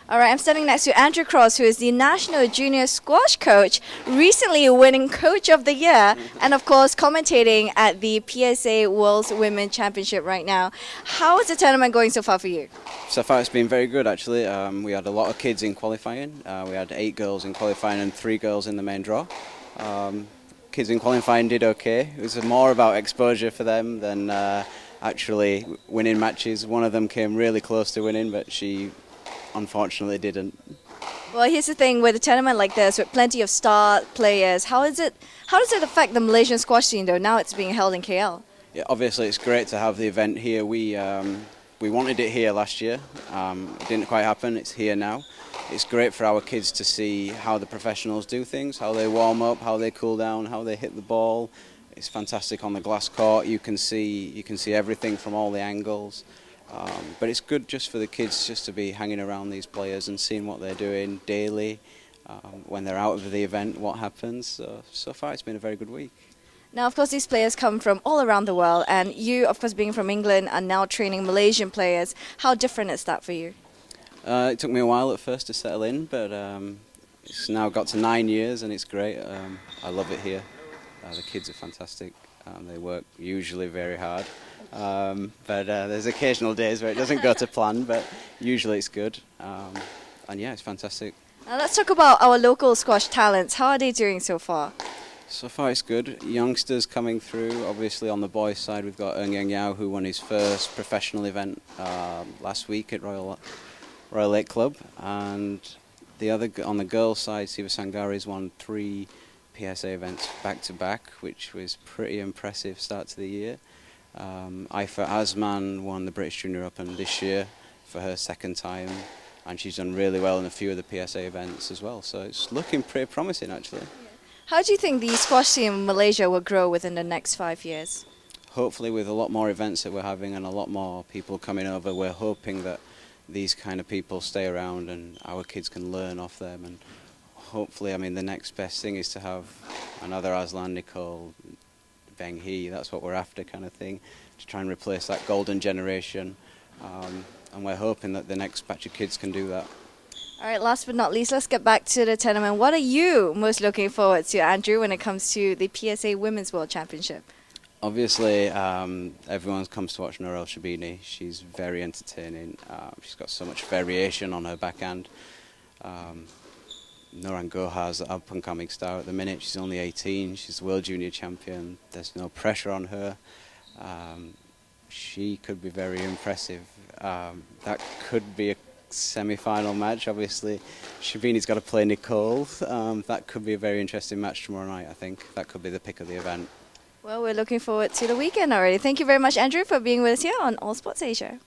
All right, I'm standing next to Andrew Cross, who is the National Junior Squash Coach, recently winning Coach of the Year, and of course commentating at the PSA World Women's Championship right now. How is the tournament going so far for you? So far it's been very good actually. We had a lot of kids in qualifying. We had 8 girls in qualifying and 3 girls in the main draw. Kids in qualifying did okay. It was more about exposure for them than actually winning matches. One of them came really close to winning, but she unfortunately didn't. Well, here's the thing with a tournament like this, with plenty of star players, how does it affect the Malaysian squash scene though? Now it's being held in KL. Yeah, obviously it's great to have the event here. We wanted it here last year. It didn't quite happen. It's here now. It's great for our kids to see how the professionals do things, how they warm up, how they cool down, how they hit the ball. It's fantastic on the glass court. You can see everything from all the angles. But it's good just for the kids just to be hanging around these players and seeing what they're doing daily. When they're out of the event, what happens. So far it's been a very good week. Now, of course, these players come from all around the world, and you, of course, being from England, are now training Malaysian players. How different is that for you? It took me a while at first to settle in, but it's now got to 9 years and it's great. I love it here. The kids are fantastic. They work usually very hard, but there's occasional days where it doesn't go to plan, but usually it's good. And yeah, it's fantastic. Now, let's talk about our local squash talents. How are they doing so far? So far it's good. Youngsters coming through. Obviously on the boys' side we've got Ng Yang Yao, who won his first professional event last week at Royal Lake Club, and on the girls' side, Siva Sangari's won 3 PSA events back to back, which was pretty impressive start to the year. Aifa Azman won the British Junior Open this year for her second time, and she's done really well in a few of the PSA events as well. So it's looking pretty promising actually. How do you think the squash scene in Malaysia will grow within the next 5 years? Hopefully with a lot more events that we're having and a lot more people coming over, we're hoping that these kind of people stay around and our kids can learn off them. And hopefully, I mean, the next best thing is to have another Aslan Nicole, Beng Hee. That's what we're after, kind of thing, to try and replace that golden generation. And we're hoping that the next batch of kids can do that. All right, last but not least, let's get back to the tournament. What are you most looking forward to, Andrew, when it comes to the PSA Women's World Championship? Obviously, everyone comes to watch Norel Shabini. She's very entertaining. She's got so much variation on her backhand. Noran Gohar's an up-and-coming star at the minute. She's only 18. She's the World Junior Champion. There's no pressure on her. She could be very impressive. That could be a semi-final match. Obviously, Shabini's got to play Nicole. That could be a very interesting match tomorrow night, I think. That could be the pick of the event. Well, we're looking forward to the weekend already. Thank you very much, Andrew, for being with us here on All Sports Asia.